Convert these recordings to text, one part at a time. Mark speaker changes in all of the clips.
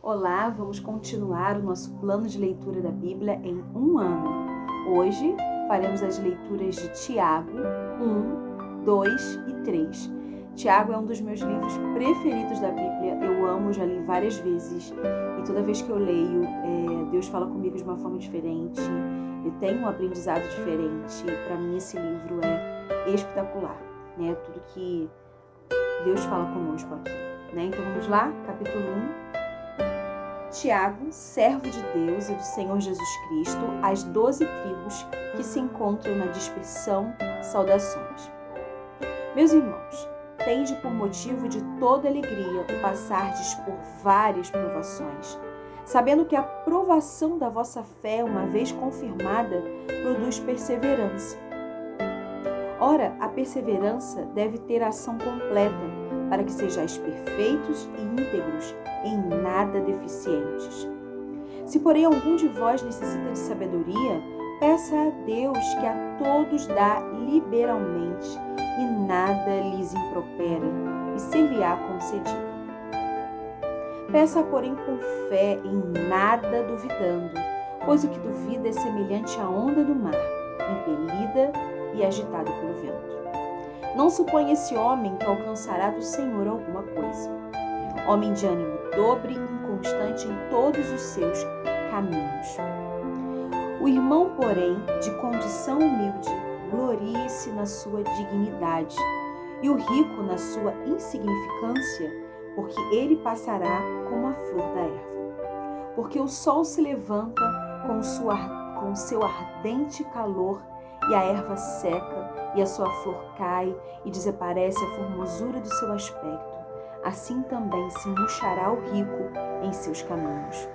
Speaker 1: Olá, vamos continuar o nosso plano de leitura da Bíblia em um ano. Hoje faremos as leituras de Tiago 1, 2 e 3. Tiago é um dos meus livros preferidos da Bíblia, eu amo, já li várias vezes e toda vez que eu leio, Deus fala comigo de uma forma diferente, eu tenho um aprendizado diferente. Para mim esse livro é espetacular, né? Tudo que Deus fala conosco aqui, né? Então vamos lá, capítulo 1. Tiago, servo de Deus e do Senhor Jesus Cristo, às 12 tribos que se encontram na dispersão, saudações. Meus irmãos, tende por motivo de toda alegria o passardes por várias provações, sabendo que a provação da vossa fé, uma vez confirmada, produz perseverança. Ora, a perseverança deve ter ação completa, para que sejais perfeitos e íntegros, em nada deficientes. Se, porém, algum de vós necessita de sabedoria, peça a Deus, que a todos dá liberalmente, e nada lhes impropera, e ser-lhe-á concedido. Peça, porém, com fé, em nada duvidando, pois o que duvida é semelhante à onda do mar, impelida e agitada pelo vento. Não suponha esse homem que alcançará do Senhor alguma coisa. Homem de ânimo dobre, inconstante em todos os seus caminhos. O irmão, porém, de condição humilde, glorie-se na sua dignidade, e o rico na sua insignificância, porque ele passará como a flor da erva. Porque o sol se levanta com seu ardente calor, e a erva seca, e a sua flor cai, e desaparece a formosura do seu aspecto. Assim também se murchará o rico em seus caminhos.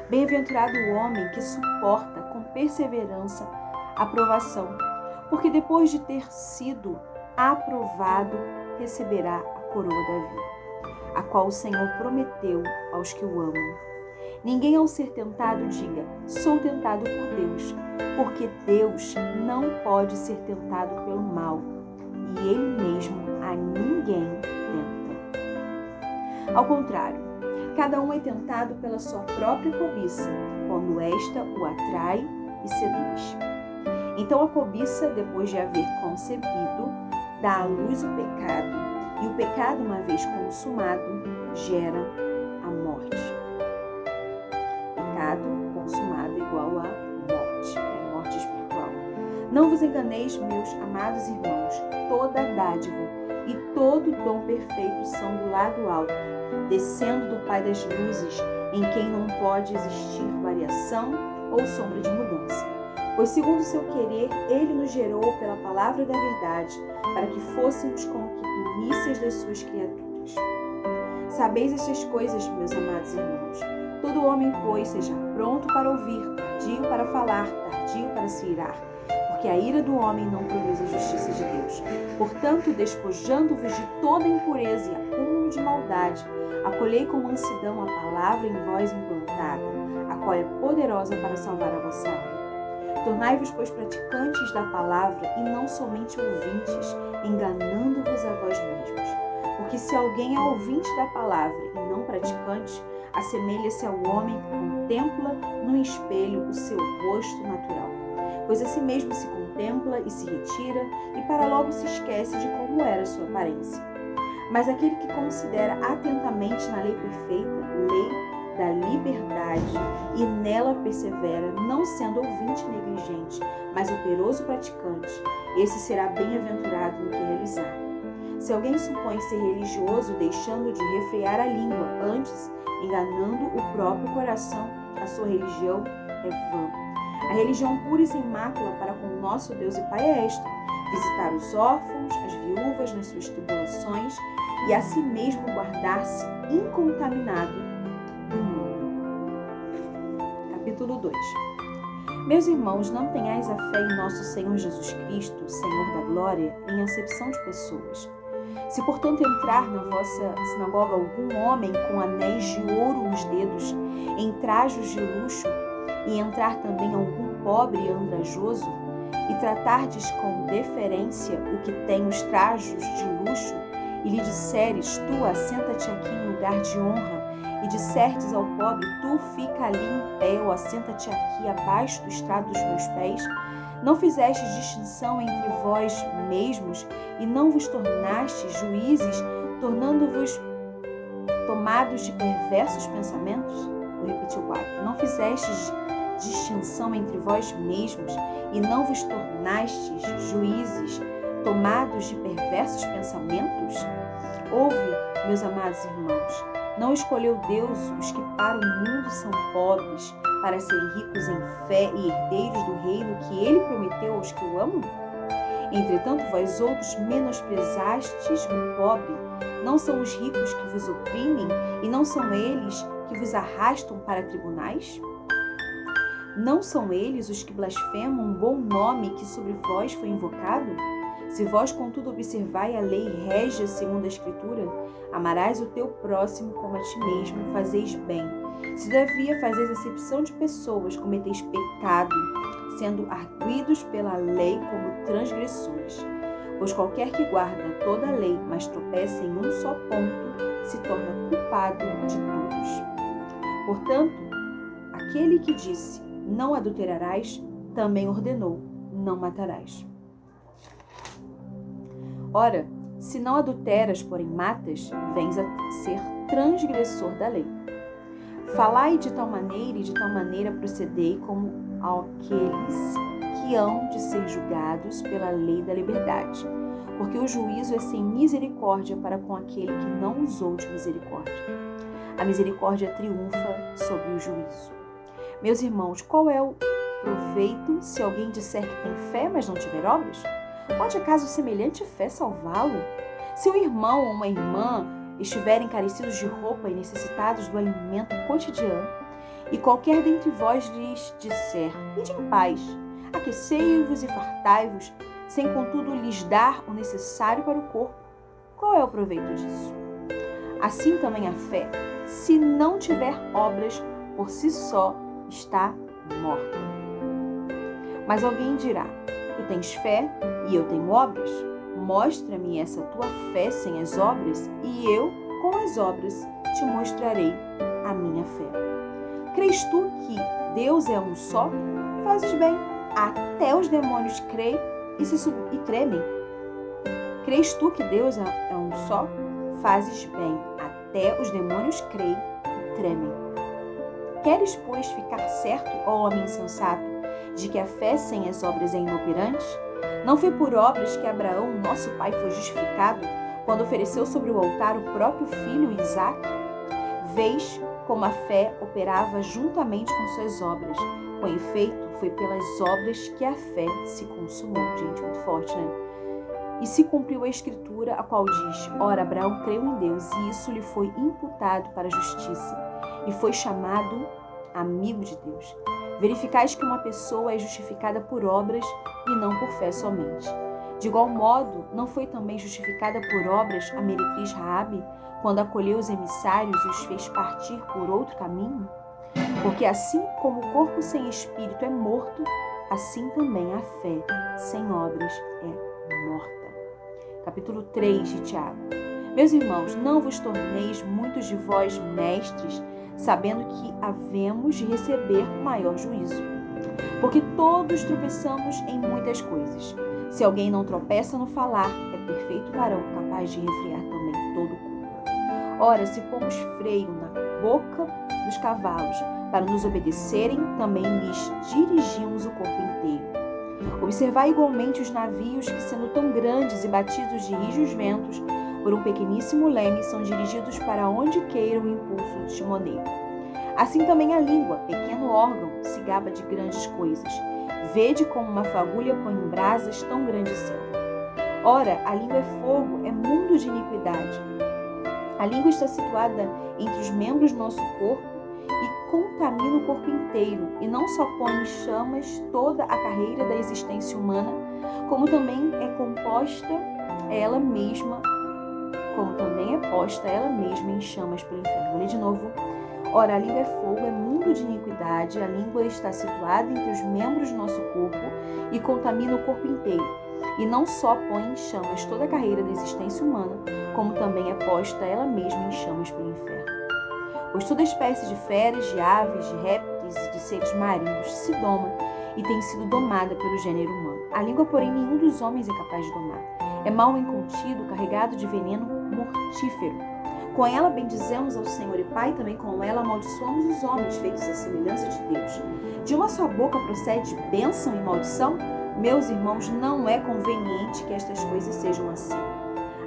Speaker 1: Bem-aventurado o homem que suporta com perseverança a provação, porque depois de ter sido aprovado, receberá a coroa da vida, a qual o Senhor prometeu aos que o amam. Ninguém, ao ser tentado, diga: sou tentado por Deus, porque Deus não pode ser tentado pelo mal, e Ele mesmo a ninguém tenta. Ao contrário, cada um é tentado pela sua própria cobiça, quando esta o atrai e seduz. Então a cobiça, depois de haver concebido, dá à luz o pecado, e o pecado, uma vez consumado, gera a morte. Pecado consumado igual a morte espiritual. Não vos enganeis, meus amados irmãos, toda dádiva e todo dom perfeito são do lado alto, descendo do Pai das luzes, em quem não pode existir variação ou sombra de mudança. Pois, segundo o seu querer, Ele nos gerou pela palavra da verdade, para que fôssemos como que primícias das suas criaturas. Sabeis estas coisas, meus amados irmãos. Todo homem, pois, seja pronto para ouvir, tardio para falar, tardio para se irar, porque a ira do homem não produz a justiça de Deus. Portanto, despojando-vos de toda impureza e acúmulo de maldade, acolhei com mansidão a palavra em vós implantada, a qual é poderosa para salvar a vossa alma. Tornai-vos, pois, praticantes da palavra e não somente ouvintes, enganando-vos a vós mesmos. Porque se alguém é ouvinte da palavra e não praticante, assemelha-se ao homem que contempla no espelho o seu rosto natural. Pois a si mesmo se contempla e se retira, e para logo se esquece de como era a sua aparência. Mas aquele que considera atentamente na lei perfeita, lei da liberdade, e nela persevera, não sendo ouvinte negligente, mas operoso praticante, esse será bem-aventurado no que realizar. Se alguém supõe ser religioso, deixando de refrear a língua, antes enganando o próprio coração, a sua religião é vã. A religião pura e sem mácula para com o nosso Deus e Pai é esta: visitar os órfãos, as viúvas nas suas tribulações, e a si mesmo guardar-se incontaminado do mundo. Capítulo 2. Meus irmãos, não tenhais a fé em nosso Senhor Jesus Cristo, Senhor da glória, em acepção de pessoas. Se, portanto, entrar na vossa sinagoga algum homem com anéis de ouro nos dedos, em trajos de luxo, e entrar também algum pobre e andrajoso, e tratardes com deferência o que tem os trajos de luxo, e lhe disseres, tu assenta-te aqui em lugar de honra, e dissertes ao pobre, tu fica ali em pé, ou assenta-te aqui abaixo do estrado dos meus pés, não fizestes distinção entre vós mesmos, e não vos tornastes juízes, tornando-vos tomados de perversos pensamentos? Vou repetir o 4. Não fizestes distinção entre vós mesmos, e não vos tornastes juízes, tomados de perversos pensamentos? Ouve, meus amados irmãos, não escolheu Deus os que para o mundo são pobres, para serem ricos em fé e herdeiros do reino que ele prometeu aos que o amam? Entretanto, vós outros menosprezastes o pobre. Não são os ricos que vos oprimem, e não são eles que vos arrastam para tribunais? Não são eles os que blasfemam um bom nome que sobre vós foi invocado? Se vós, contudo, observai a lei régia segundo a Escritura, amarás o teu próximo como a ti mesmo, fazeis bem. Se todavia fazeis acepção de pessoas, cometeis pecado, sendo arguidos pela lei como transgressores. Pois qualquer que guarda toda a lei, mas tropeça em um só ponto, se torna culpado de todos. Portanto, aquele que disse, não adulterarás, também ordenou, não matarás. Ora, se não adulteras, porém matas, vens a ser transgressor da lei. Falai de tal maneira e de tal maneira procedei como aqueles que hão de ser julgados pela lei da liberdade, porque o juízo é sem misericórdia para com aquele que não usou de misericórdia. A misericórdia triunfa sobre o juízo. Meus irmãos, qual é o proveito se alguém disser que tem fé, mas não tiver obras? Pode acaso semelhante fé salvá-lo? Se o irmão ou uma irmã estiverem carecidos de roupa e necessitados do alimento cotidiano, e qualquer dentre vós lhes disser, ide em paz, aquecei-vos e fartai-vos, sem contudo lhes dar o necessário para o corpo, qual é o proveito disso? Assim também a fé, se não tiver obras, por si só está morta. Mas alguém dirá, tu tens fé e eu tenho obras? Mostra-me essa tua fé sem as obras, e eu, com as obras, te mostrarei a minha fé. Crês tu que Deus é um só? Fazes bem. Até os demônios creem e tremem. Crês tu que Deus é um só? Fazes bem. Até os demônios creem e tremem. Queres, pois, ficar certo, ó homem insensato, de que a fé sem as obras é inoperante? Não foi por obras que Abraão, nosso pai, foi justificado, quando ofereceu sobre o altar o próprio filho Isaque? Vês como a fé operava juntamente com suas obras. Com efeito, foi pelas obras que a fé se consumou. Gente, muito forte, né? E se cumpriu a Escritura, a qual diz, ora, Abraão creu em Deus, e isso lhe foi imputado para a justiça, e foi chamado amigo de Deus. Verificais que uma pessoa é justificada por obras e não por fé somente. De igual modo, não foi também justificada por obras a meretriz Raabe, quando acolheu os emissários e os fez partir por outro caminho? Porque assim como o corpo sem espírito é morto, assim também a fé sem obras é morta. Capítulo 3 de Tiago. Meus irmãos, não vos torneis muitos de vós mestres, sabendo que havemos de receber maior juízo. Porque todos tropeçamos em muitas coisas. Se alguém não tropeça no falar, é perfeito varão, capaz de refrear também todo o corpo. Ora, se pomos freio na boca dos cavalos para nos obedecerem, também lhes dirigimos o corpo inteiro. Observai igualmente os navios que, sendo tão grandes e batidos de rijos ventos, por um pequeníssimo leme, são dirigidos para onde queira o impulso do timoneiro. Assim também a língua, pequeno órgão, se gaba de grandes coisas. Vede como uma fagulha põe em brasas tão grande selva. Ora, a língua é fogo, é mundo de iniquidade. A língua está situada entre os membros do nosso corpo e contamina o corpo inteiro, e não só põe em chamas toda a carreira da existência humana, como também é posta ela mesma em chamas pelo inferno. Vou ler de novo. Ora, a língua é fogo, é mundo de iniquidade, a língua está situada entre os membros do nosso corpo e contamina o corpo inteiro, e não só põe em chamas toda a carreira da existência humana, como também é posta ela mesma em chamas pelo inferno. Pois toda espécie de feras, de aves, de répteis e de seres marinhos se doma e tem sido domada pelo gênero humano. A língua, porém, nenhum dos homens é capaz de domar. É mal incontido, carregado de veneno mortífero. Com ela bendizemos ao Senhor e Pai, também com ela amaldiçoamos os homens, feitos à semelhança de Deus. De uma só boca procede bênção e maldição? Meus irmãos, não é conveniente que estas coisas sejam assim.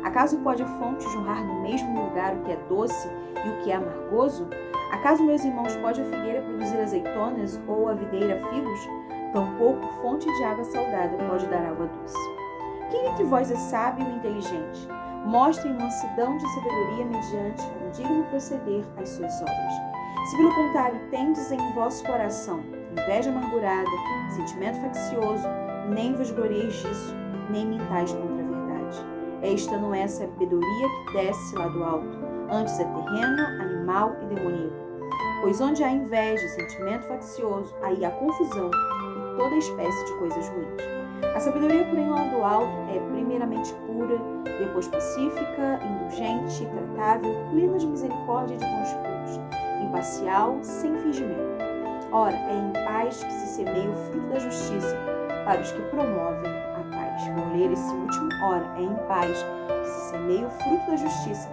Speaker 1: Acaso pode a fonte jorrar do mesmo lugar o que é doce e o que é amargoso? Acaso, meus irmãos, pode a figueira produzir azeitonas ou a videira figos? Tampouco fonte de água salgada pode dar água doce. Quem entre vós é sábio e inteligente? Mostrem mansidão de sabedoria mediante um digno proceder às suas obras. Se, pelo contrário, tendes em vosso coração inveja amargurada, sentimento faccioso, nem vos glorieis disso, nem mintais contra a verdade. Esta não é a sabedoria que desce lá do alto, antes é terrena, animal e demoníaca. Pois onde há inveja, sentimento faccioso, aí há confusão e toda espécie de coisas ruins. A sabedoria, porém, lá do alto é primeiramente pura, depois pacífica, indulgente, tratável, plena de misericórdia e de bons frutos, imparcial, sem fingimento. Ora, é em paz que se semeia o fruto da justiça para os que promovem a paz. Vou ler esse último. Ora, é em paz que se semeia o fruto da justiça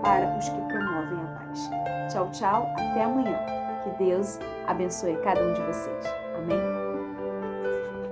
Speaker 1: para os que promovem a paz. Tchau, tchau. Até amanhã. Que Deus abençoe cada um de vocês. Amém?